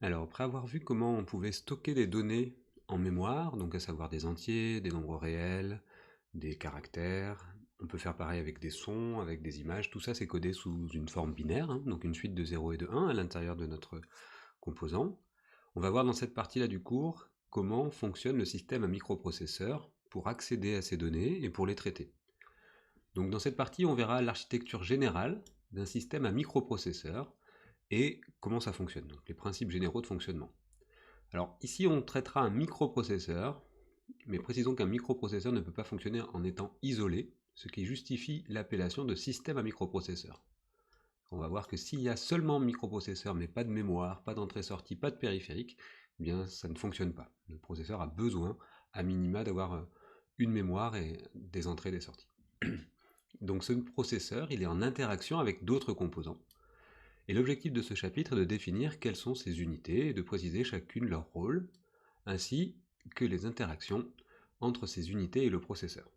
Alors, après avoir vu comment on pouvait stocker des données en mémoire, donc à savoir des entiers, des nombres réels, des caractères, on peut faire pareil avec des sons, avec des images, tout ça c'est codé sous une forme binaire, hein, donc une suite de 0 et de 1 à l'intérieur de notre composant. On va voir dans cette partie-là du cours comment fonctionne le système à microprocesseur pour accéder à ces données et pour les traiter. Donc dans cette partie, on verra l'architecture générale d'un système à microprocesseur et comment ça fonctionne, donc les principes généraux de fonctionnement. Alors ici, on traitera un microprocesseur, mais précisons qu'un microprocesseur ne peut pas fonctionner en étant isolé, ce qui justifie l'appellation de système à microprocesseur. On va voir que s'il y a seulement microprocesseur, mais pas de mémoire, pas d'entrée-sortie, pas de périphérique, eh bien ça ne fonctionne pas. Le processeur a besoin, à minima, d'avoir une mémoire et des entrées et des sorties. Donc ce processeur, il est en interaction avec d'autres composants. Et l'objectif de ce chapitre est de définir quelles sont ces unités et de préciser chacune leur rôle, ainsi que les interactions entre ces unités et le processeur.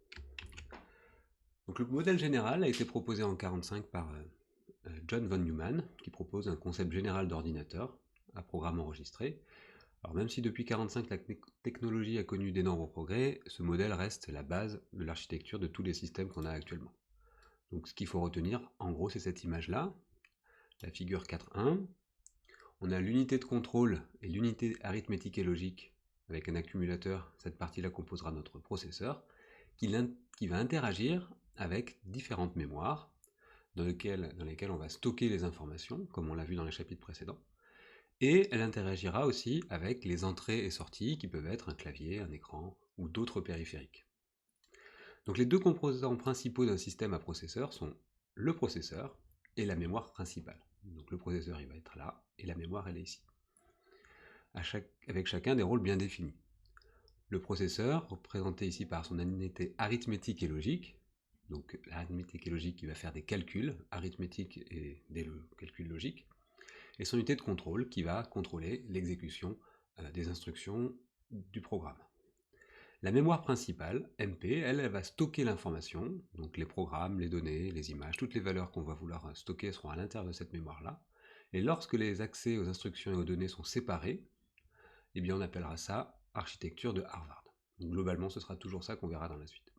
Donc le modèle général a été proposé en 1945 par John von Neumann, qui propose un concept général d'ordinateur à programme enregistré. Alors même si depuis 1945 la technologie a connu d'énormes progrès, ce modèle reste la base de l'architecture de tous les systèmes qu'on a actuellement. Donc ce qu'il faut retenir, en gros, c'est cette image-là, la figure 4.1. On a l'unité de contrôle et l'unité arithmétique et logique avec un accumulateur. Cette partie-là composera notre processeur qui va interagir avec différentes mémoires dans lesquelles on va stocker les informations, comme on l'a vu dans les chapitres précédents. Et elle interagira aussi avec les entrées et sorties qui peuvent être un clavier, un écran ou d'autres périphériques. Donc les deux composants principaux d'un système à processeur sont le processeur et la mémoire principale. Donc le processeur il va être là et la mémoire elle est ici. Avec chacun des rôles bien définis. Le processeur, représenté ici par son unité arithmétique et logique, donc l'arithmétique et logique qui va faire des calculs arithmétiques et des calculs logiques, et son unité de contrôle qui va contrôler l'exécution des instructions du programme. La mémoire principale, MP, elle va stocker l'information, donc les programmes, les données, les images, toutes les valeurs qu'on va vouloir stocker seront à l'intérieur de cette mémoire-là. Et lorsque les accès aux instructions et aux données sont séparés, eh bien on appellera ça architecture de Harvard. Donc globalement, ce sera toujours ça qu'on verra dans la suite.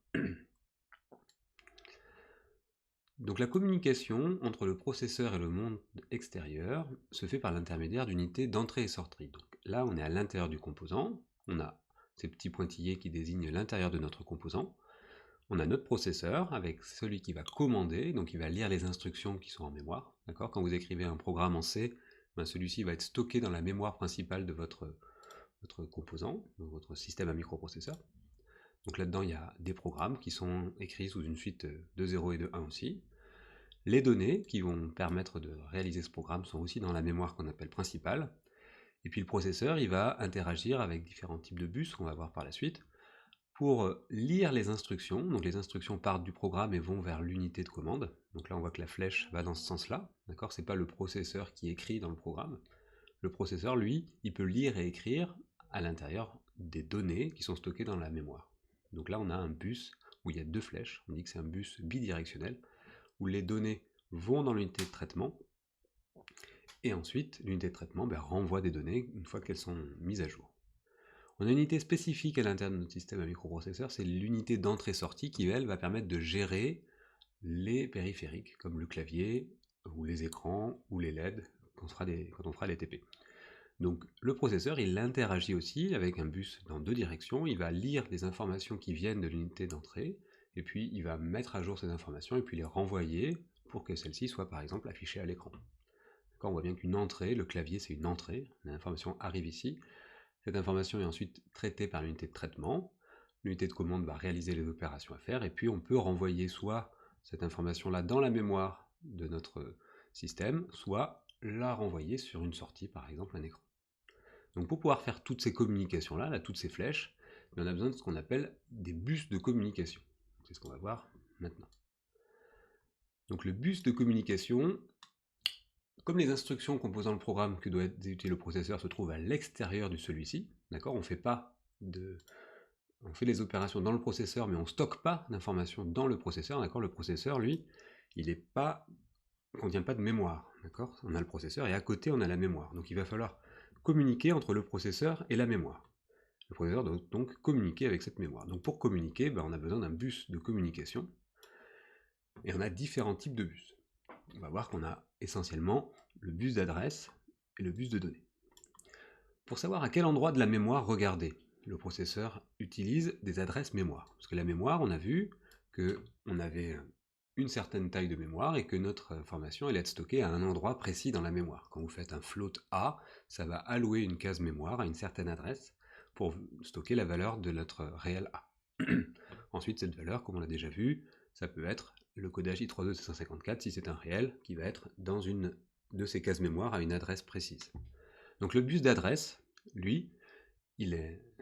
Donc la communication entre le processeur et le monde extérieur se fait par l'intermédiaire d'unités d'entrée et sortie. Donc là, on est à l'intérieur du composant, on a ces petits pointillés qui désignent l'intérieur de notre composant. On a notre processeur avec celui qui va commander, donc il va lire les instructions qui sont en mémoire. D'accord ? Quand vous écrivez un programme en C, ben celui-ci va être stocké dans la mémoire principale de votre composant, dans votre système à microprocesseur. Donc là-dedans, il y a des programmes qui sont écrits sous une suite de 0 et de 1 aussi. Les données qui vont permettre de réaliser ce programme sont aussi dans la mémoire qu'on appelle principale. Et puis le processeur, il va interagir avec différents types de bus, qu'on va voir par la suite, pour lire les instructions. Donc les instructions partent du programme et vont vers l'unité de commande. Donc là, on voit que la flèche va dans ce sens-là. D'accord ? C'est pas le processeur qui écrit dans le programme. Le processeur, lui, il peut lire et écrire à l'intérieur des données qui sont stockées dans la mémoire. Donc là, on a un bus où il y a deux flèches. On dit que c'est un bus bidirectionnel, où les données vont dans l'unité de traitement, et ensuite, l'unité de traitement renvoie des données une fois qu'elles sont mises à jour. On a une unité spécifique à l'intérieur de notre système à microprocesseur, c'est l'unité d'entrée-sortie qui, elle, va permettre de gérer les périphériques, comme le clavier, ou les écrans, ou les LED, quand on fera les TP. Donc le processeur, il interagit aussi avec un bus dans deux directions, il va lire les informations qui viennent de l'unité d'entrée, et puis il va mettre à jour ces informations, et puis les renvoyer pour que celles-ci soient par exemple affichées à l'écran. On voit bien qu'une entrée, le clavier c'est une entrée, l'information arrive ici, cette information est ensuite traitée par l'unité de traitement, l'unité de commande va réaliser les opérations à faire, et puis on peut renvoyer soit cette information-là dans la mémoire de notre système, soit la renvoyer sur une sortie, par exemple un écran. Donc pour pouvoir faire toutes ces communications-là, là, toutes ces flèches, on a besoin de ce qu'on appelle des bus de communication. C'est ce qu'on va voir maintenant. Donc le bus de communication, comme les instructions composant le programme que doit exécuter le processeur se trouvent à l'extérieur de celui-ci, d'accord, on fait les opérations dans le processeur, mais on ne stocke pas d'informations dans le processeur, d'accord. Le processeur, lui, il ne contient pas de mémoire, d'accord. On a le processeur et à côté on a la mémoire, donc il va falloir communiquer entre le processeur et la mémoire. Le processeur doit donc communiquer avec cette mémoire. Donc pour communiquer, on a besoin d'un bus de communication, et on a différents types de bus. On va voir qu'on a essentiellement le bus d'adresse et le bus de données. Pour savoir à quel endroit de la mémoire regarder, le processeur utilise des adresses mémoire. Parce que la mémoire, on a vu qu'on avait une certaine taille de mémoire et que notre information allait être stockée à un endroit précis dans la mémoire. Quand vous faites un float A, ça va allouer une case mémoire à une certaine adresse pour stocker la valeur de notre réel A. Ensuite, cette valeur, comme on l'a déjà vu, ça peut être le codage I32C154 si c'est un réel qui va être dans une de ces cases mémoire à une adresse précise. Donc le bus d'adresse, lui,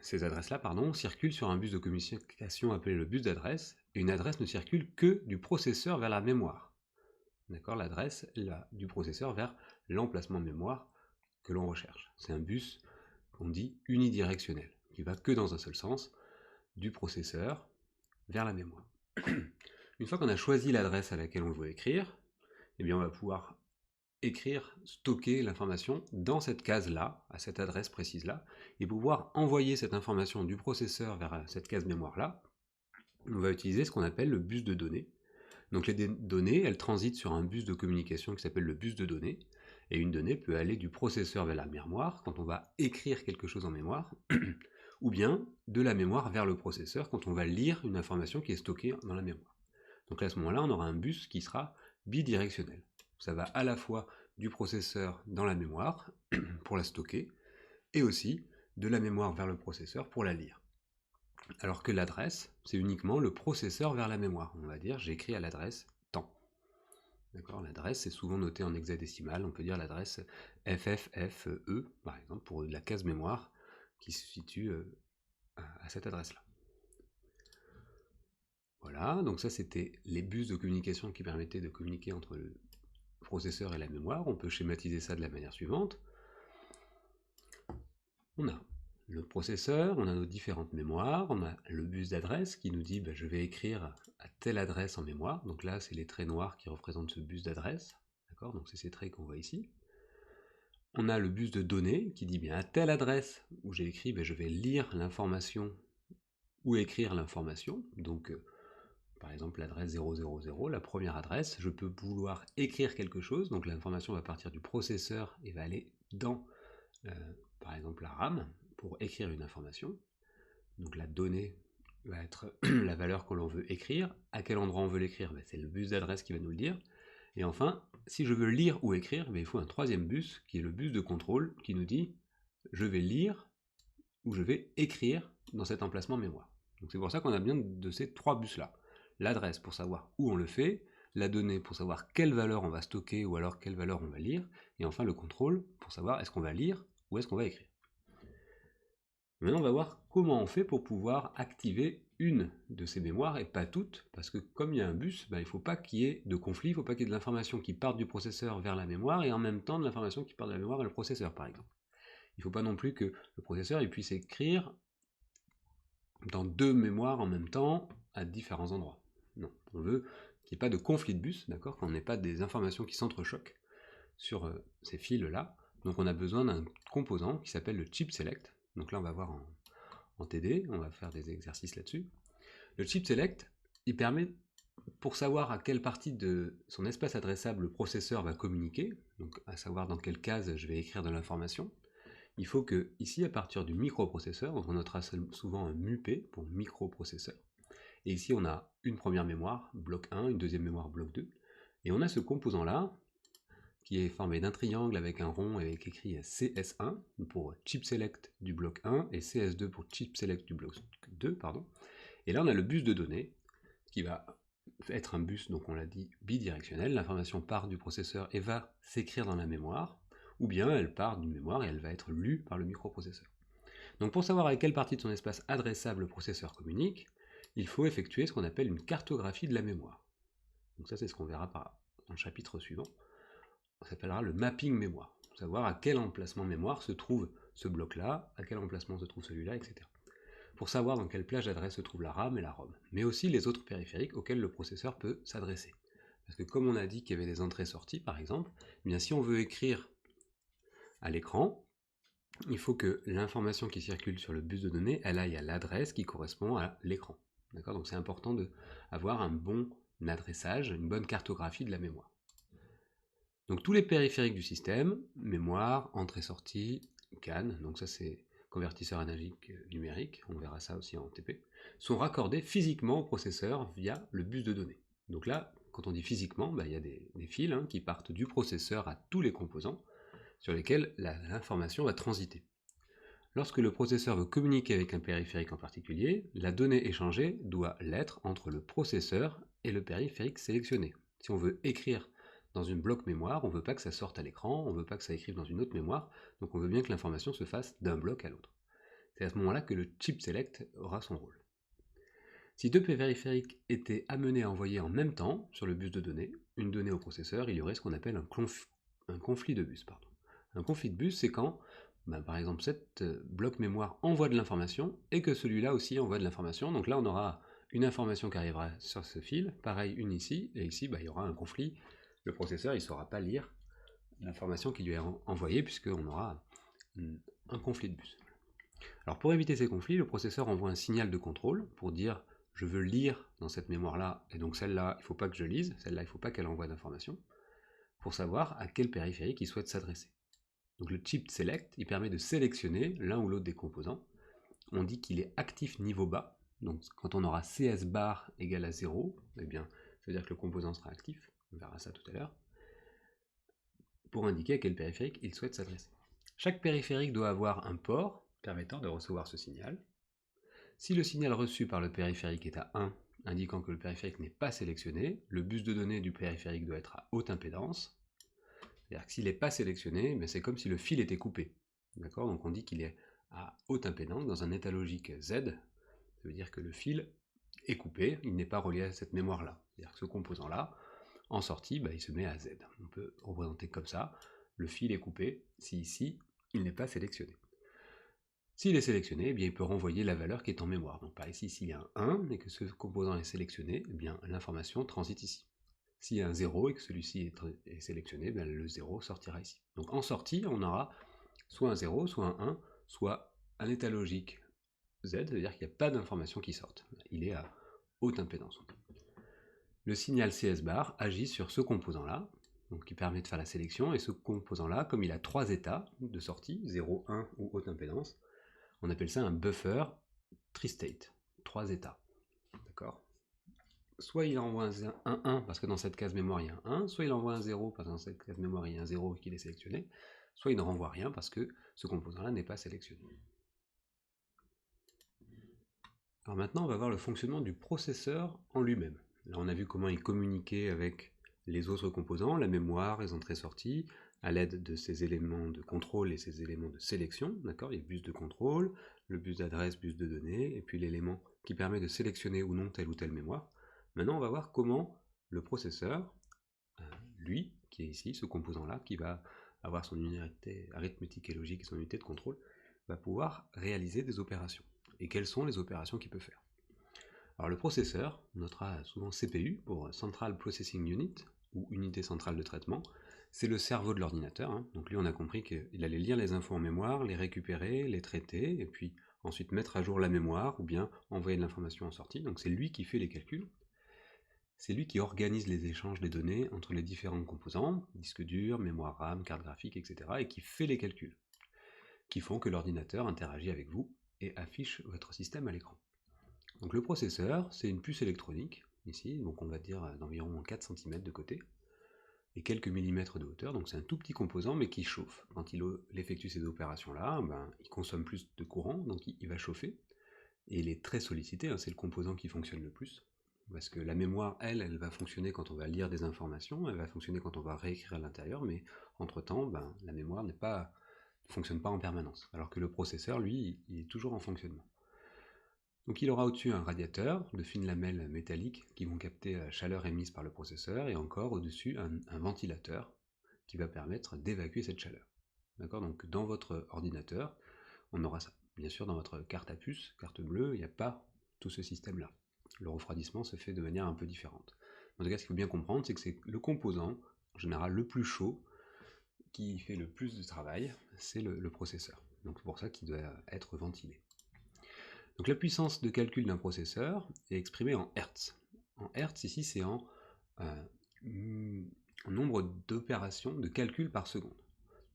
ces adresses-là, circulent sur un bus de communication appelé le bus d'adresse, et une adresse ne circule que du processeur vers la mémoire. D'accord, l'adresse du processeur vers l'emplacement mémoire que l'on recherche. C'est un bus qu'on dit unidirectionnel, qui va que dans un seul sens, du processeur vers la mémoire. Une fois qu'on a choisi l'adresse à laquelle on veut écrire, eh bien on va pouvoir stocker l'information dans cette case-là, à cette adresse précise-là, et pouvoir envoyer cette information du processeur vers cette case mémoire-là. On va utiliser ce qu'on appelle le bus de données. Donc les données, elles transitent sur un bus de communication qui s'appelle le bus de données, et une donnée peut aller du processeur vers la mémoire quand on va écrire quelque chose en mémoire, ou bien de la mémoire vers le processeur quand on va lire une information qui est stockée dans la mémoire. Donc à ce moment-là, on aura un bus qui sera bidirectionnel. Ça va à la fois du processeur dans la mémoire pour la stocker, et aussi de la mémoire vers le processeur pour la lire. Alors que l'adresse, c'est uniquement le processeur vers la mémoire. On va dire, j'écris à l'adresse tant. D'accord, l'adresse, c'est souvent noté en hexadécimal. On peut dire l'adresse FFFE, par exemple, pour la case mémoire qui se situe à cette adresse-là. Voilà, donc ça c'était les bus de communication qui permettaient de communiquer entre le processeur et la mémoire. On peut schématiser ça de la manière suivante. On a le processeur, on a nos différentes mémoires, on a le bus d'adresse qui nous dit je vais écrire à telle adresse en mémoire. Donc là c'est les traits noirs qui représentent ce bus d'adresse. D'accord, donc c'est ces traits qu'on voit ici. On a le bus de données qui dit à telle adresse où j'ai écrit, je vais lire l'information ou écrire l'information. Donc par exemple l'adresse 000, la première adresse, je peux vouloir écrire quelque chose, donc l'information va partir du processeur et va aller dans, par exemple, la RAM pour écrire une information. Donc la donnée va être la valeur que l'on veut écrire. À quel endroit on veut l'écrire, c'est le bus d'adresse qui va nous le dire. Et enfin, si je veux lire ou écrire, il faut un troisième bus, qui est le bus de contrôle, qui nous dit je vais lire ou je vais écrire dans cet emplacement mémoire. Donc c'est pour ça qu'on a besoin de ces trois bus-là. L'adresse pour savoir où on le fait, la donnée pour savoir quelle valeur on va stocker ou alors quelle valeur on va lire, et enfin le contrôle pour savoir est-ce qu'on va lire ou est-ce qu'on va écrire. Maintenant on va voir comment on fait pour pouvoir activer une de ces mémoires et pas toutes, parce que comme il y a un bus, il ne faut pas qu'il y ait de conflit, il ne faut pas qu'il y ait de l'information qui parte du processeur vers la mémoire et en même temps de l'information qui part de la mémoire vers le processeur par exemple. Il ne faut pas non plus que le processeur puisse écrire dans deux mémoires en même temps à différents endroits. Non, on veut qu'il n'y ait pas de conflit de bus, d'accord, qu'on n'ait pas des informations qui s'entrechoquent sur ces fils-là. Donc on a besoin d'un composant qui s'appelle le chip select. Donc là on va voir en TD, on va faire des exercices là-dessus. Le chip select, il permet, pour savoir à quelle partie de son espace adressable le processeur va communiquer, donc à savoir dans quelle case je vais écrire de l'information, il faut que, ici, à partir du microprocesseur, donc on notera souvent un MUP pour microprocesseur, et ici on a une première mémoire, bloc 1, une deuxième mémoire, bloc 2, et on a ce composant-là, qui est formé d'un triangle avec un rond et avec écrit CS1 pour chip select du bloc 1 et CS2 pour chip select du bloc 2, pardon. Et là on a le bus de données, qui va être un bus, donc on l'a dit, bidirectionnel, l'information part du processeur et va s'écrire dans la mémoire, ou bien elle part d'une mémoire et elle va être lue par le microprocesseur. Donc pour savoir avec quelle partie de son espace adressable le processeur communique, il faut effectuer ce qu'on appelle une cartographie de la mémoire. Donc ça c'est ce qu'on verra dans le chapitre suivant. Ça s'appellera le mapping mémoire. Pour savoir à quel emplacement mémoire se trouve ce bloc-là, à quel emplacement se trouve celui-là, etc. Pour savoir dans quelle plage d'adresse se trouve la RAM et la ROM, mais aussi les autres périphériques auxquels le processeur peut s'adresser. Parce que comme on a dit qu'il y avait des entrées-sorties par exemple, eh bien si on veut écrire à l'écran, il faut que l'information qui circule sur le bus de données, elle aille à l'adresse qui correspond à l'écran. D'accord? Donc c'est important d'avoir un bon adressage, une bonne cartographie de la mémoire. Donc tous les périphériques du système, mémoire, entrée-sortie, CAN, donc ça c'est convertisseur analogique numérique, on verra ça aussi en TP, sont raccordés physiquement au processeur via le bus de données. Donc là, quand on dit physiquement, il y a des fils qui partent du processeur à tous les composants sur lesquels l'information va transiter. Lorsque le processeur veut communiquer avec un périphérique en particulier, la donnée échangée doit l'être entre le processeur et le périphérique sélectionné. Si on veut écrire dans une bloc mémoire, on ne veut pas que ça sorte à l'écran, on ne veut pas que ça écrive dans une autre mémoire, donc on veut bien que l'information se fasse d'un bloc à l'autre. C'est à ce moment-là que le chip select aura son rôle. Si deux périphériques étaient amenés à envoyer en même temps sur le bus de données une donnée au processeur, il y aurait ce qu'on appelle un conflit de bus. Un conflit de bus, c'est quand, par exemple, cette bloc mémoire envoie de l'information et que celui-là aussi envoie de l'information. Donc là, on aura une information qui arrivera sur ce fil, pareil, une ici, et ici, il y aura un conflit. Le processeur, il ne saura pas lire l'information qui lui est envoyée, puisqu'on aura un conflit de bus. Alors pour éviter ces conflits, le processeur envoie un signal de contrôle pour dire je veux lire dans cette mémoire-là, et donc celle-là, il ne faut pas que je lise, celle-là, il ne faut pas qu'elle envoie d'informations, pour savoir à quel périphérique il souhaite s'adresser. Donc le chip select, il permet de sélectionner l'un ou l'autre des composants. On dit qu'il est actif niveau bas, donc quand on aura CS bar égale à 0, eh bien, ça veut dire que le composant sera actif, on verra ça tout à l'heure, pour indiquer à quel périphérique il souhaite s'adresser. Chaque périphérique doit avoir un port permettant de recevoir ce signal. Si le signal reçu par le périphérique est à 1, indiquant que le périphérique n'est pas sélectionné, le bus de données du périphérique doit être à haute impédance. C'est-à-dire que s'il n'est pas sélectionné, c'est comme si le fil était coupé. D'accord? Donc on dit qu'il est à haute impédance dans un état logique Z. Ça veut dire que le fil est coupé, il n'est pas relié à cette mémoire-là. C'est-à-dire que ce composant-là, en sortie, il se met à Z. On peut représenter comme ça. Le fil est coupé si ici, il n'est pas sélectionné. S'il est sélectionné, il peut renvoyer la valeur qui est en mémoire. Donc par ici, s'il y a un 1 et que ce composant est sélectionné, l'information transite ici. S'il y a un 0 et que celui-ci est sélectionné, le 0 sortira ici. Donc en sortie, on aura soit un 0, soit un 1, soit un état logique Z, c'est-à-dire qu'il n'y a pas d'information qui sorte. Il est à haute impédance. Le signal CS bar agit sur ce composant-là, donc qui permet de faire la sélection, et ce composant-là, comme il a 3 états de sortie, 0, 1 ou haute impédance, on appelle ça un buffer tri-state, 3 états. D'accord? Soit il envoie un 1 parce que dans cette case mémoire il y a un 1, soit il envoie un 0 parce que dans cette case mémoire il y a un 0 qu'il est sélectionné, soit il ne renvoie rien parce que ce composant-là n'est pas sélectionné. Alors maintenant on va voir le fonctionnement du processeur en lui-même. Là on a vu comment il communiquait avec les autres composants, la mémoire, les entrées-sorties, à l'aide de ces éléments de contrôle et ces éléments de sélection. D'accord? Il y a le bus de contrôle, le bus d'adresse, bus de données, et puis l'élément qui permet de sélectionner ou non telle ou telle mémoire. Maintenant, on va voir comment le processeur, lui, qui est ici, ce composant-là, qui va avoir son unité arithmétique et logique et son unité de contrôle, va pouvoir réaliser des opérations. Et quelles sont les opérations qu'il peut faire? Alors le processeur, on notera souvent CPU pour Central Processing Unit, ou unité centrale de traitement, c'est le cerveau de l'ordinateur. Donc lui, on a compris qu'il allait lire les infos en mémoire, les récupérer, les traiter, et puis ensuite mettre à jour la mémoire, ou bien envoyer de l'information en sortie. Donc c'est lui qui fait les calculs. C'est lui qui organise les échanges des données entre les différents composants, disque dur, mémoire RAM, carte graphique, etc., et qui fait les calculs, qui font que l'ordinateur interagit avec vous et affiche votre système à l'écran. Donc le processeur, c'est une puce électronique, ici, donc on va dire d'environ 4 cm de côté, et quelques millimètres de hauteur, donc c'est un tout petit composant mais qui chauffe. Quand il effectue ces opérations-là, il consomme plus de courant, donc il va chauffer, et il est très sollicité, c'est le composant qui fonctionne le plus, parce que la mémoire, elle va fonctionner quand on va lire des informations, elle va fonctionner quand on va réécrire à l'intérieur, mais entre-temps, la mémoire ne fonctionne pas en permanence, alors que le processeur, lui, il est toujours en fonctionnement. Donc il aura au-dessus un radiateur de fines lamelles métalliques qui vont capter la chaleur émise par le processeur, et encore au-dessus un ventilateur qui va permettre d'évacuer cette chaleur. D'accord? Donc dans votre ordinateur, on aura ça. Bien sûr, dans votre carte à puce, carte bleue, il n'y a pas tout ce système-là. Le refroidissement se fait de manière un peu différente. En tout cas, ce qu'il faut bien comprendre, c'est que c'est le composant, en général le plus chaud, qui fait le plus de travail, c'est le processeur. Donc c'est pour ça qu'il doit être ventilé. Donc la puissance de calcul d'un processeur est exprimée en Hertz. En Hertz, ici, c'est en nombre d'opérations de calcul par seconde.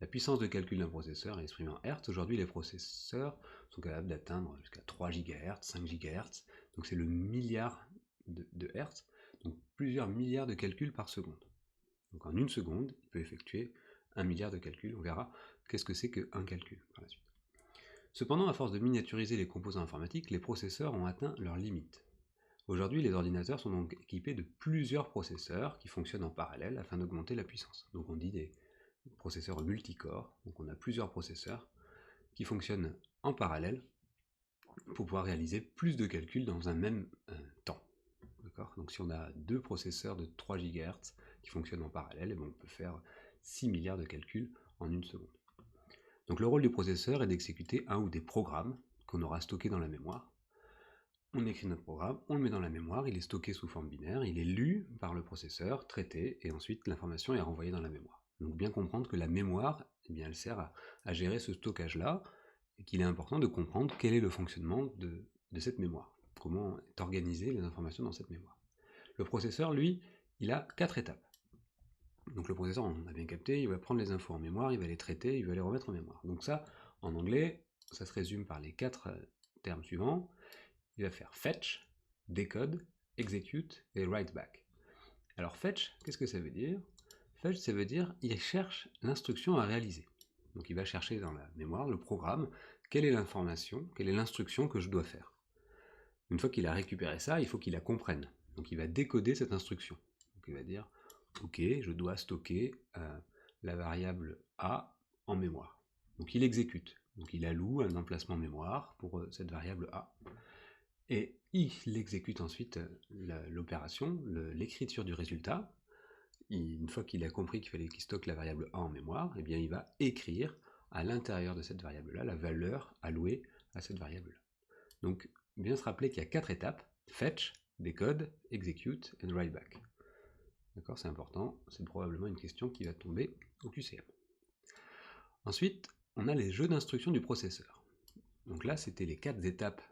La puissance de calcul d'un processeur est exprimée en Hertz. Aujourd'hui, les processeurs sont capables d'atteindre jusqu'à 3 GHz, 5 GHz. Donc c'est le milliard de Hertz, donc plusieurs milliards de calculs par seconde. Donc en une seconde, il peut effectuer 1 milliard de calculs. On verra qu'est-ce que c'est qu'un calcul par la suite. Cependant, à force de miniaturiser les composants informatiques, les processeurs ont atteint leurs limites. Aujourd'hui, les ordinateurs sont donc équipés de plusieurs processeurs qui fonctionnent en parallèle afin d'augmenter la puissance. Donc on dit des processeurs multicore, donc on a plusieurs processeurs qui fonctionnent en parallèle pour pouvoir réaliser plus de calculs dans un même temps. Donc si on a deux processeurs de 3 GHz qui fonctionnent en parallèle, on peut faire 6 milliards de calculs en une seconde. Donc le rôle du processeur est d'exécuter un ou des programmes qu'on aura stockés dans la mémoire. On écrit notre programme, on le met dans la mémoire, il est stocké sous forme binaire, il est lu par le processeur, traité, et ensuite l'information est renvoyée dans la mémoire. Donc bien comprendre que la mémoire, elle sert à gérer ce stockage-là, et qu'il est important de comprendre quel est le fonctionnement de cette mémoire, comment est organisée les informations dans cette mémoire. Le processeur, lui, il a 4 étapes. Donc le processeur, on a bien capté, il va prendre les infos en mémoire, il va les traiter, il va les remettre en mémoire. Donc ça, en anglais, ça se résume par les 4 termes suivants. Il va faire fetch, decode, execute et write back. Alors fetch, qu'est-ce que ça veut dire? Fetch, ça veut dire il cherche l'instruction à réaliser. Donc il va chercher dans la mémoire, le programme, quelle est l'information, quelle est l'instruction que je dois faire. Une fois qu'il a récupéré ça, il faut qu'il la comprenne. Donc il va décoder cette instruction. Donc il va dire, ok, je dois stocker la variable A en mémoire. Donc il exécute. Donc il alloue un emplacement mémoire pour cette variable A. Et il exécute ensuite l'opération, l'écriture du résultat. Une fois qu'il a compris qu'il fallait qu'il stocke la variable A en mémoire, eh bien il va écrire à l'intérieur de cette variable-là la valeur allouée à cette variable-là. Donc, bien se rappeler qu'il y a 4 étapes: fetch, decode, execute and write back. D'accord, c'est important, c'est probablement une question qui va tomber au QCM. Ensuite, on a les jeux d'instructions du processeur. Donc là, c'était les 4 étapes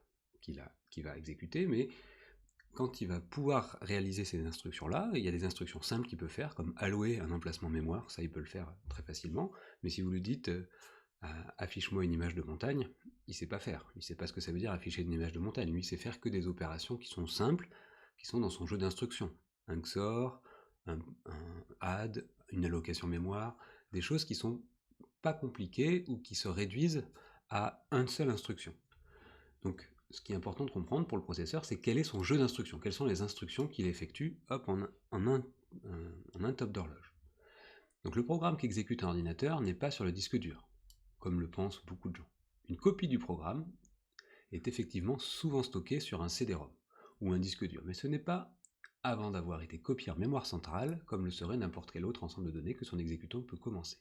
qu'il va exécuter, mais quand il va pouvoir réaliser ces instructions-là, il y a des instructions simples qu'il peut faire, comme allouer un emplacement mémoire, ça il peut le faire très facilement, mais si vous lui dites affiche-moi une image de montagne, il ne sait pas faire, il ne sait pas ce que ça veut dire afficher une image de montagne, lui il sait faire que des opérations qui sont simples, qui sont dans son jeu d'instructions, un XOR, un add, une allocation mémoire, des choses qui sont pas compliquées ou qui se réduisent à une seule instruction. Donc ce qui est important de comprendre pour le processeur, c'est quel est son jeu d'instructions, quelles sont les instructions qu'il effectue en un top d'horloge. Donc le programme qu'exécute un ordinateur n'est pas sur le disque dur, comme le pensent beaucoup de gens. Une copie du programme est effectivement souvent stockée sur un CD-ROM ou un disque dur, mais ce n'est pas avant d'avoir été copié en mémoire centrale, comme le serait n'importe quel autre ensemble de données que son exécutant peut commencer.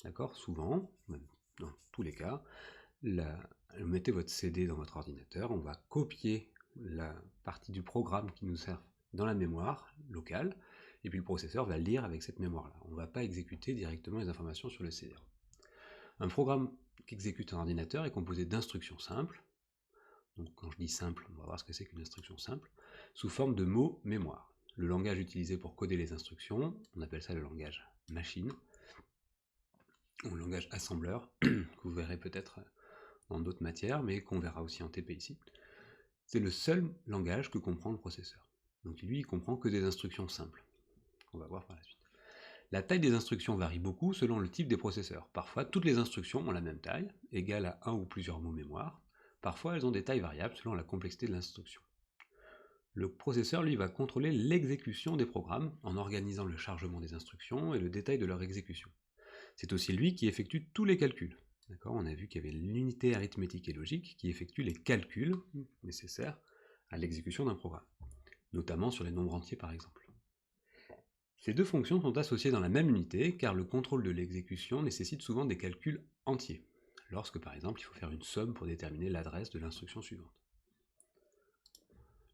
D'accord? Souvent, même dans tous les cas, vous mettez votre CD dans votre ordinateur, on va copier la partie du programme qui nous sert dans la mémoire locale, et puis le processeur va lire avec cette mémoire-là. On ne va pas exécuter directement les informations sur le CD. Un programme qu'exécute un ordinateur est composé d'instructions simples. Donc quand je dis simple, on va voir ce que c'est qu'une instruction simple, sous forme de mots mémoire. Le langage utilisé pour coder les instructions, on appelle ça le langage machine, ou le langage assembleur, que vous verrez peut-être dans d'autres matières, mais qu'on verra aussi en TP ici. C'est le seul langage que comprend le processeur. Donc lui, il comprend que des instructions simples. On va voir par la suite. La taille des instructions varie beaucoup selon le type des processeurs. Parfois, toutes les instructions ont la même taille, égale à un ou plusieurs mots mémoire. Parfois, elles ont des tailles variables selon la complexité de l'instruction. Le processeur, lui, va contrôler l'exécution des programmes en organisant le chargement des instructions et le détail de leur exécution. C'est aussi lui qui effectue tous les calculs. D'accord, on a vu qu'il y avait l'unité arithmétique et logique qui effectue les calculs nécessaires à l'exécution d'un programme, notamment sur les nombres entiers par exemple. Ces deux fonctions sont associées dans la même unité car le contrôle de l'exécution nécessite souvent des calculs entiers, lorsque par exemple il faut faire une somme pour déterminer l'adresse de l'instruction suivante.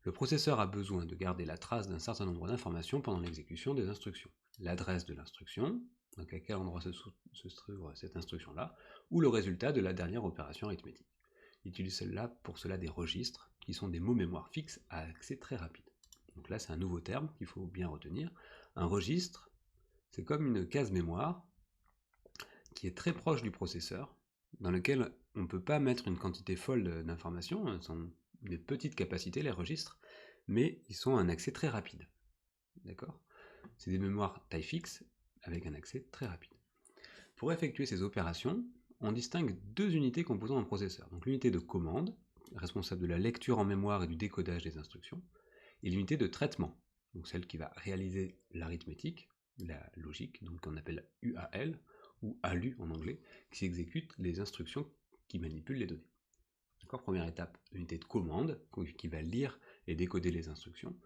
Le processeur a besoin de garder la trace d'un certain nombre d'informations pendant l'exécution des instructions. L'adresse de l'instruction, donc à quel endroit se trouve cette instruction-là, ou le résultat de la dernière opération arithmétique. Il utilise pour cela des registres, qui sont des mots mémoire fixes à accès très rapide. Donc là, c'est un nouveau terme qu'il faut bien retenir. Un registre, c'est comme une case mémoire qui est très proche du processeur, dans lequel on ne peut pas mettre une quantité folle d'informations, ce sont des petites capacités, les registres, mais ils sont à un accès très rapide. D'accord ? C'est des mémoires taille fixe avec un accès très rapide. Pour effectuer ces opérations, on distingue deux unités composant un processeur. Donc l'unité de commande, responsable de la lecture en mémoire et du décodage des instructions, et l'unité de traitement, donc celle qui va réaliser l'arithmétique, la logique, donc qu'on appelle UAL, ou ALU en anglais, qui exécute les instructions qui manipulent les données. D'accord ? Première étape, l'unité de commande, qui va lire et décoder les instructions.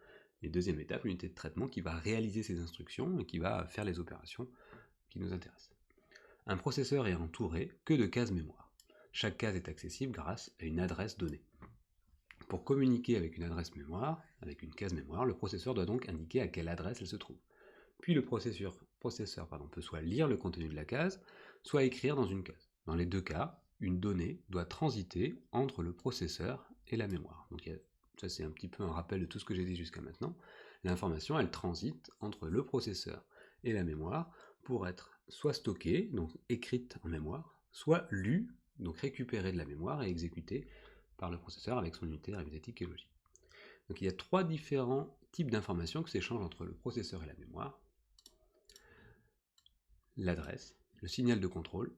Et deuxième étape, l'unité de traitement qui va réaliser ces instructions et qui va faire les opérations qui nous intéressent. Un processeur est entouré que de cases mémoire. Chaque case est accessible grâce à une adresse donnée. Pour communiquer avec une adresse mémoire, avec une case mémoire, le processeur doit donc indiquer à quelle adresse elle se trouve. Puis le processeur peut soit lire le contenu de la case, soit écrire dans une case. Dans les deux cas, une donnée doit transiter entre le processeur et la mémoire. Donc ça c'est un petit peu un rappel de tout ce que j'ai dit jusqu'à maintenant. L'information, elle transite entre le processeur et la mémoire pour être soit stockée, donc écrite en mémoire, soit lue, donc récupérée de la mémoire et exécutée par le processeur avec son unité arithmétique et logique. Donc il y a trois différents types d'informations qui s'échangent entre le processeur et la mémoire. L'adresse, le signal de contrôle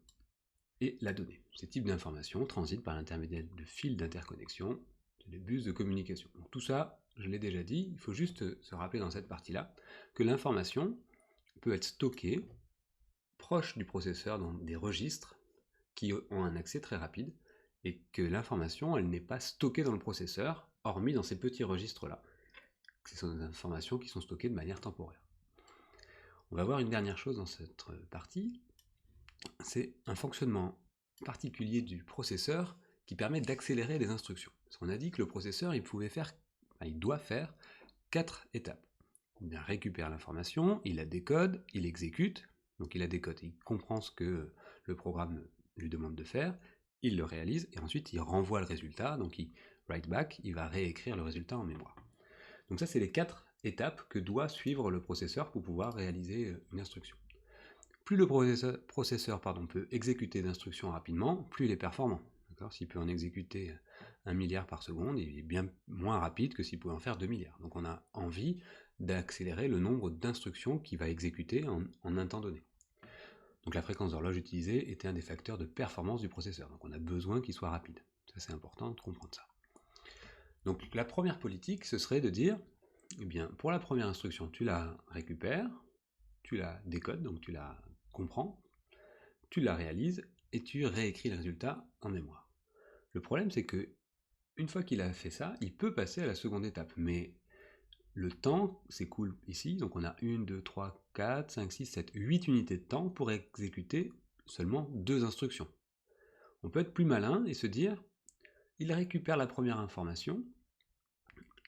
et la donnée. Ces types d'informations transitent par l'intermédiaire de fils d'interconnexion, des bus de communication. Donc tout ça, je l'ai déjà dit, il faut juste se rappeler dans cette partie-là que l'information peut être stockée proche du processeur dans des registres qui ont un accès très rapide et que l'information, elle n'est pas stockée dans le processeur, hormis dans ces petits registres-là. Ce sont des informations qui sont stockées de manière temporaire. On va voir une dernière chose dans cette partie, c'est un fonctionnement particulier du processeur qui permet d'accélérer les instructions. Parce qu'on a dit que le processeur, il doit faire 4 étapes. Il récupère l'information, il la décode, il exécute, donc il la décode, il comprend ce que le programme lui demande de faire, il le réalise, et ensuite il renvoie le résultat, donc il write back, il va réécrire le résultat en mémoire. Donc ça, c'est les 4 étapes que doit suivre le processeur pour pouvoir réaliser une instruction. Plus le processeur peut exécuter d'instructions rapidement, plus il est performant. S'il peut en exécuter 1 milliard par seconde, il est bien moins rapide que s'il pouvait en faire 2 milliards. Donc on a envie d'accélérer le nombre d'instructions qu'il va exécuter en un temps donné. Donc la fréquence d'horloge utilisée était un des facteurs de performance du processeur. Donc on a besoin qu'il soit rapide. Ça, c'est important de comprendre ça. Donc la première politique, ce serait de dire, eh bien, pour la première instruction, tu la récupères, tu la décodes, donc tu la comprends, tu la réalises et tu réécris le résultat en mémoire. Le problème, c'est que une fois qu'il a fait ça, il peut passer à la seconde étape, mais le temps s'écoule ici, donc on a 1, 2, 3, 4, 5, 6, 7, 8 unités de temps pour exécuter seulement 2 instructions. On peut être plus malin et se dire, il récupère la première information,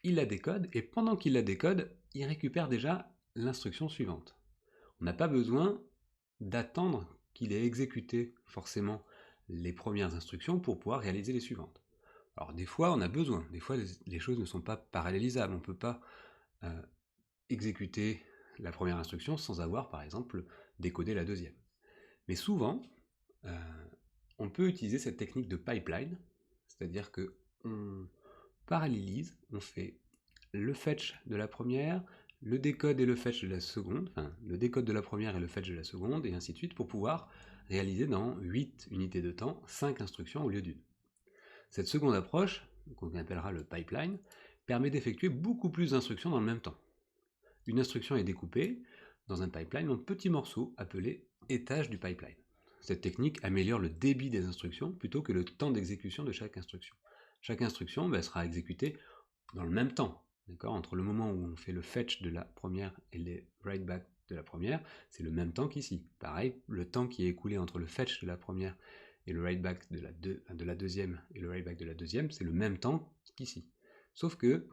il la décode, et pendant qu'il la décode, il récupère déjà l'instruction suivante. On n'a pas besoin d'attendre qu'il ait exécuté forcément les premières instructions pour pouvoir réaliser les suivantes. Alors des fois on a besoin, des fois les choses ne sont pas parallélisables, on ne peut pas exécuter la première instruction sans avoir par exemple décodé la deuxième. Mais souvent, on peut utiliser cette technique de pipeline, c'est-à-dire que on parallélise, on fait le fetch de la première, le décode et le fetch de la seconde, enfin le décode de la première et le fetch de la seconde, et ainsi de suite, pour pouvoir réaliser dans 8 unités de temps 5 instructions au lieu d'une. Cette seconde approche, qu'on appellera le pipeline, permet d'effectuer beaucoup plus d'instructions dans le même temps. Une instruction est découpée dans un pipeline en petits morceaux appelés étages du pipeline. Cette technique améliore le débit des instructions plutôt que le temps d'exécution de chaque instruction. Chaque instruction sera exécutée dans le même temps. Entre le moment où on fait le fetch de la première et le write back de la première, c'est le même temps qu'ici. Pareil, le temps qui est écoulé entre le fetch de la première et le write back de la deuxième et le write back de la deuxième, c'est le même temps qu'ici. Sauf que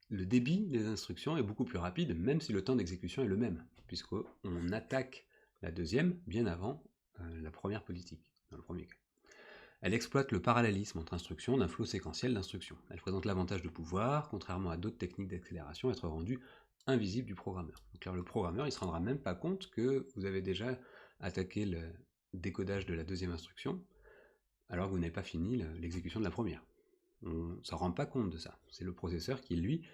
le débit des instructions est beaucoup plus rapide, même si le temps d'exécution est le même, puisqu'on attaque La deuxième, bien avant la première politique, dans le premier cas. Elle exploite le parallélisme entre instructions d'un flot séquentiel d'instructions. Elle présente l'avantage de pouvoir, contrairement à d'autres techniques d'accélération, être rendue invisible du programmeur. Donc là, le programmeur, il ne se rendra même pas compte que vous avez déjà attaqué le décodage de la deuxième instruction, alors que vous n'avez pas fini l'exécution de la première. On ne s'en rend pas compte de ça. C'est le processeur qui, lui,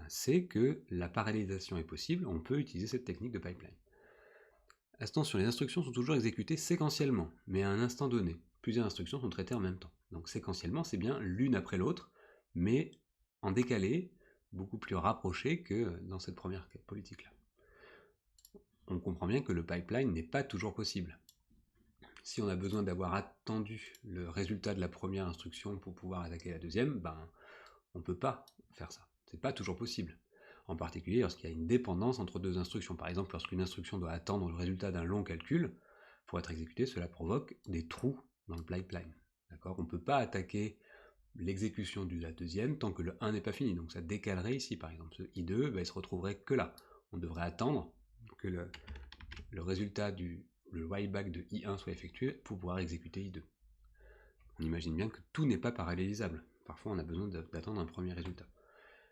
sait que la parallélisation est possible, on peut utiliser cette technique de pipeline. Attention, les instructions sont toujours exécutées séquentiellement, mais à un instant donné. Plusieurs instructions sont traitées en même temps. Donc séquentiellement, c'est bien l'une après l'autre, mais en décalé, beaucoup plus rapproché que dans cette première politique-là. On comprend bien que le pipeline n'est pas toujours possible. Si on a besoin d'avoir attendu le résultat de la première instruction pour pouvoir attaquer la deuxième, on ne peut pas faire ça. C'est pas toujours possible. En particulier lorsqu'il y a une dépendance entre deux instructions. Par exemple, lorsqu'une instruction doit attendre le résultat d'un long calcul, pour être exécutée, cela provoque des trous dans le pipeline. On ne peut pas attaquer l'exécution de la deuxième tant que le 1 n'est pas fini. Donc ça décalerait ici, par exemple. Ce I2, il se retrouverait que là. On devrait attendre que le résultat le whileback de I1 soit effectué pour pouvoir exécuter I2. On imagine bien que tout n'est pas parallélisable. Parfois, on a besoin d'attendre un premier résultat.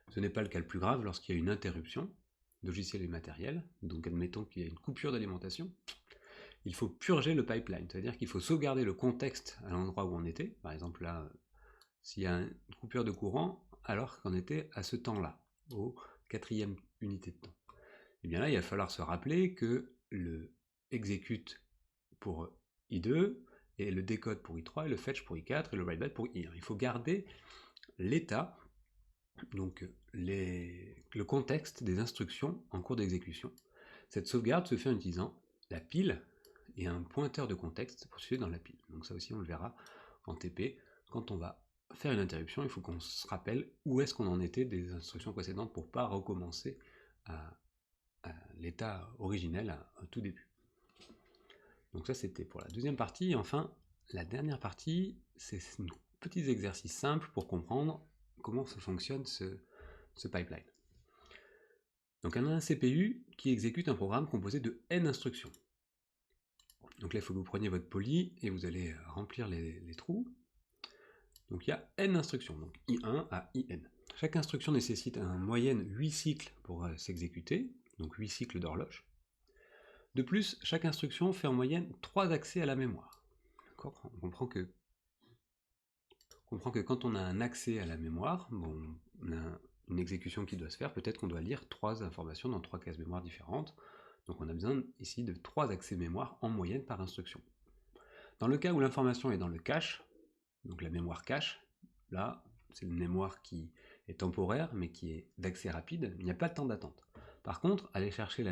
Ce n'est pas le cas le plus grave lorsqu'il y a une interruption, logicielle et matérielle. Donc admettons qu'il y a une coupure d'alimentation. Il faut purger le pipeline, c'est-à-dire qu'il faut sauvegarder le contexte à l'endroit où on était. Par exemple là, s'il y a une coupure de courant, alors qu'on était à ce temps-là, au 4e unité de temps. Et bien là, il va falloir se rappeler que le exécute pour I2, et le décode pour I3, et le fetch pour I4, et le write-back pour I1. Il faut garder l'état, donc le contexte des instructions en cours d'exécution. Cette sauvegarde se fait en utilisant la pile et un pointeur de contexte pour suivre dans la pile. Donc ça aussi on le verra en TP. Quand on va faire une interruption, il faut qu'on se rappelle où est-ce qu'on en était des instructions précédentes pour ne pas recommencer à l'état originel à tout début. Donc ça c'était pour la deuxième partie. Et enfin, la dernière partie, c'est un petit exercice simple pour comprendre comment ça fonctionne ce pipeline. Donc on a un CPU qui exécute un programme composé de n instructions. Donc là il faut que vous preniez votre poly et vous allez remplir les trous. Donc il y a n instructions, donc I1 à IN. Chaque instruction nécessite en moyenne 8 cycles pour s'exécuter, donc 8 cycles d'horloge. De plus, chaque instruction fait en moyenne 3 accès à la mémoire. On comprend que quand on a un accès à la mémoire, on a une exécution qui doit se faire, peut-être qu'on doit lire 3 informations dans 3 cases mémoire différentes. Donc on a besoin ici de 3 accès mémoire en moyenne par instruction. Dans le cas où l'information est dans le cache, donc la mémoire cache, là c'est une mémoire qui est temporaire mais qui est d'accès rapide, il n'y a pas de temps d'attente. Par contre, aller chercher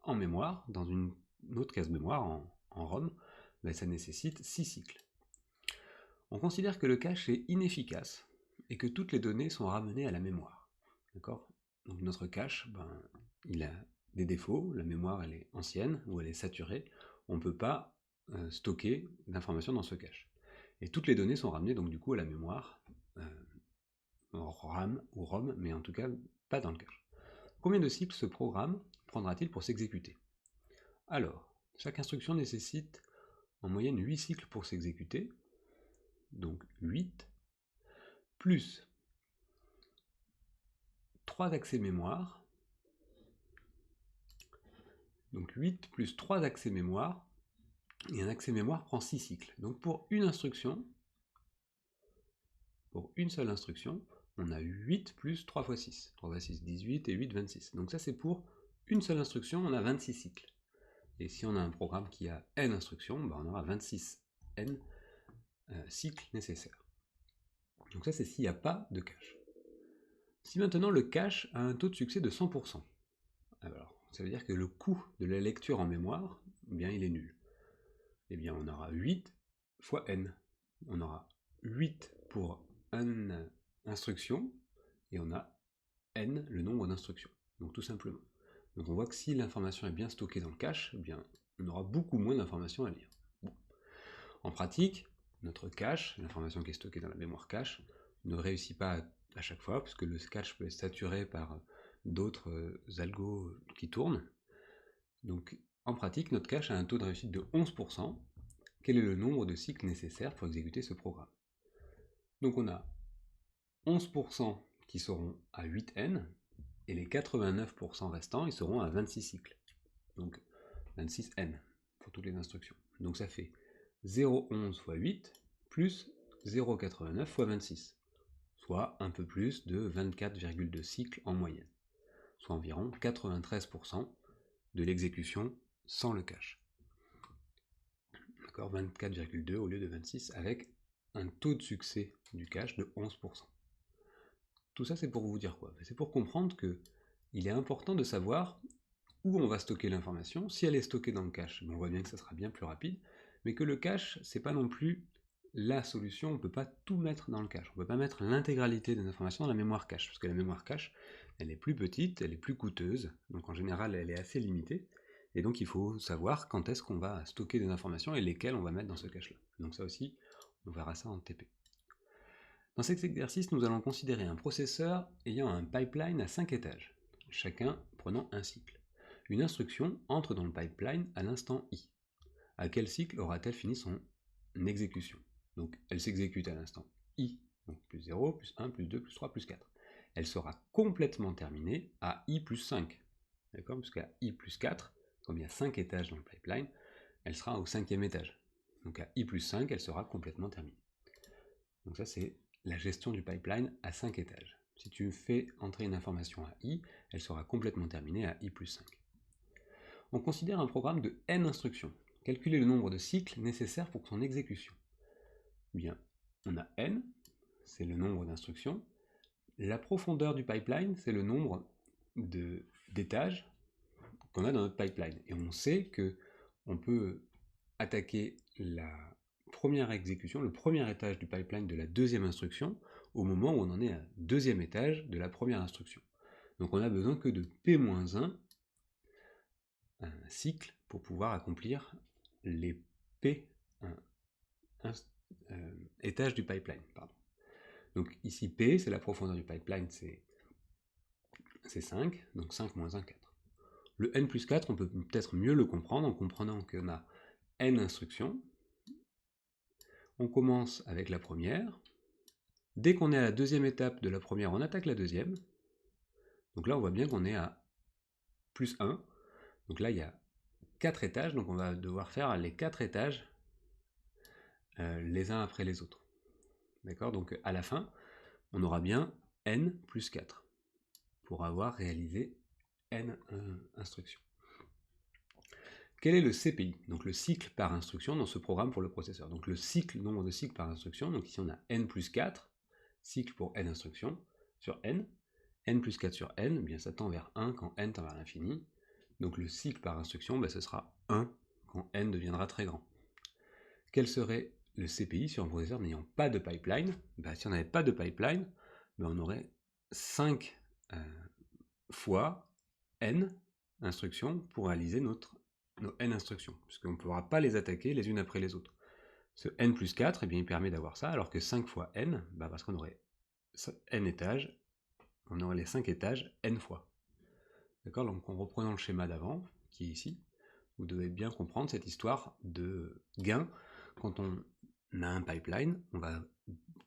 en mémoire, dans une autre case mémoire, en ROM, ça nécessite 6 cycles. On considère que le cache est inefficace et que toutes les données sont ramenées à la mémoire. D'accord ? Donc notre cache, il a des défauts, la mémoire elle est ancienne ou elle est saturée, on ne peut pas stocker d'informations dans ce cache. Et toutes les données sont ramenées donc du coup à la mémoire, RAM ou ROM, mais en tout cas pas dans le cache. Combien de cycles ce programme prendra-t-il pour s'exécuter? Alors, chaque instruction nécessite en moyenne 8 cycles pour s'exécuter, donc 8, plus 3 accès mémoire, donc 8 plus 3 accès mémoire, et un accès mémoire prend 6 cycles. Donc pour une instruction, pour une seule instruction, on a 8 plus 3 fois 6. 3 fois 6, 18 et 8, 26. Donc ça c'est pour une seule instruction, on a 26 cycles. Et si on a un programme qui a n instructions, on aura 26 n cycles nécessaires. Donc ça c'est s'il n'y a pas de cache. Si maintenant le cache a un taux de succès de 100%, alors ça veut dire que le coût de la lecture en mémoire, il est nul. On aura 8 fois n. On aura 8 pour n instruction, et on a n le nombre d'instructions. Donc tout simplement. Donc on voit que si l'information est bien stockée dans le cache, on aura beaucoup moins d'informations à lire. Bon. En pratique, notre cache, l'information qui est stockée dans la mémoire cache, ne réussit pas à chaque fois, puisque le cache peut être saturé par d'autres algos qui tournent. Donc en pratique, notre cache a un taux de réussite de 11%. Quel est le nombre de cycles nécessaires pour exécuter ce programme? Donc on a 11% qui seront à 8n, et les 89% restants, ils seront à 26 cycles. Donc 26n pour toutes les instructions. Donc ça fait 0,11 fois 8 plus 0,89 fois 26, soit un peu plus de 24,2 cycles en moyenne, soit environ 93% de l'exécution sans le cache. D'accord, 24,2 au lieu de 26, avec un taux de succès du cache de 11%. Tout ça, c'est pour vous dire quoi? C'est pour comprendre que il est important de savoir où on va stocker l'information. Si elle est stockée dans le cache, on voit bien que ça sera bien plus rapide, mais que le cache, c'est pas non plus la solution, on ne peut pas tout mettre dans le cache. On ne peut pas mettre l'intégralité des informations dans la mémoire cache, parce que la mémoire cache, elle est plus petite, elle est plus coûteuse, donc en général, elle est assez limitée, et donc il faut savoir quand est-ce qu'on va stocker des informations et lesquelles on va mettre dans ce cache-là. Donc ça aussi, on verra ça en TP. Dans cet exercice, nous allons considérer un processeur ayant un pipeline à 5 étages, chacun prenant un cycle. Une instruction entre dans le pipeline à l'instant i. À quel cycle aura-t-elle fini son exécution? Donc elle s'exécute à l'instant i, donc plus 0, plus 1, plus 2, plus 3, plus 4. Elle sera complètement terminée à i plus 5. D'accord? Puisqu'à i plus 4, comme il y a 5 étages dans le pipeline, elle sera au 5e étage. Donc à i plus 5, elle sera complètement terminée. Donc ça, c'est la gestion du pipeline à 5 étages. Si tu fais entrer une information à i, elle sera complètement terminée à i plus 5. On considère un programme de n instructions. Calculer le nombre de cycles nécessaires pour son exécution. Bien, on a n, c'est le nombre d'instructions. La profondeur du pipeline, c'est le nombre d'étages qu'on a dans notre pipeline. Et on sait que on peut attaquer la première exécution, le premier étage du pipeline de la deuxième instruction, au moment où on en est à deuxième étage de la première instruction. Donc on a besoin que de P-1 un cycle pour pouvoir accomplir les P étages du pipeline. Pardon. Donc ici P, c'est la profondeur du pipeline, c'est 5, donc 5 moins 1, 4. Le n plus 4, on peut peut-être mieux le comprendre en comprenant qu'on a n instructions. On commence avec la première. Dès qu'on est à la deuxième étape de la première, on attaque la deuxième. Donc là, on voit bien qu'on est à plus 1. Donc là, il y a 4 étages, donc on va devoir faire les 4 étages les uns après les autres. D'accord? Donc à la fin, on aura bien n plus 4 pour avoir réalisé n instructions. Quel est le CPI? Donc le cycle par instruction dans ce programme pour le processeur. Donc le cycle, nombre de cycles par instruction, donc ici on a n plus 4, cycles pour n instructions, sur n. n plus 4 sur n, eh bien ça tend vers 1 quand n tend vers l'infini. Donc le cycle par instruction, ce sera 1 quand n deviendra très grand. Quel serait le CPI sur un processeur n'ayant pas de pipeline? Si on n'avait pas de pipeline, on aurait 5 fois n instructions pour réaliser nos n instructions, puisqu'on ne pourra pas les attaquer les unes après les autres. Ce n plus 4, il permet d'avoir ça, alors que 5 fois n, parce qu'on aurait n étages, on aurait les 5 étages n fois. D'accord? Donc en reprenant le schéma d'avant, qui est ici, vous devez bien comprendre cette histoire de gain. Quand on a un pipeline, on va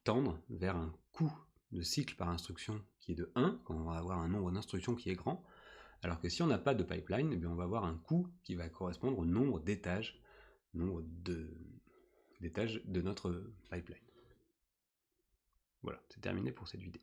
tendre vers un coût de cycle par instruction qui est de 1, quand on va avoir un nombre d'instructions qui est grand, alors que si on n'a pas de pipeline, on va avoir un coût qui va correspondre au nombre d'étages de notre pipeline. Voilà, c'est terminé pour cette vidéo.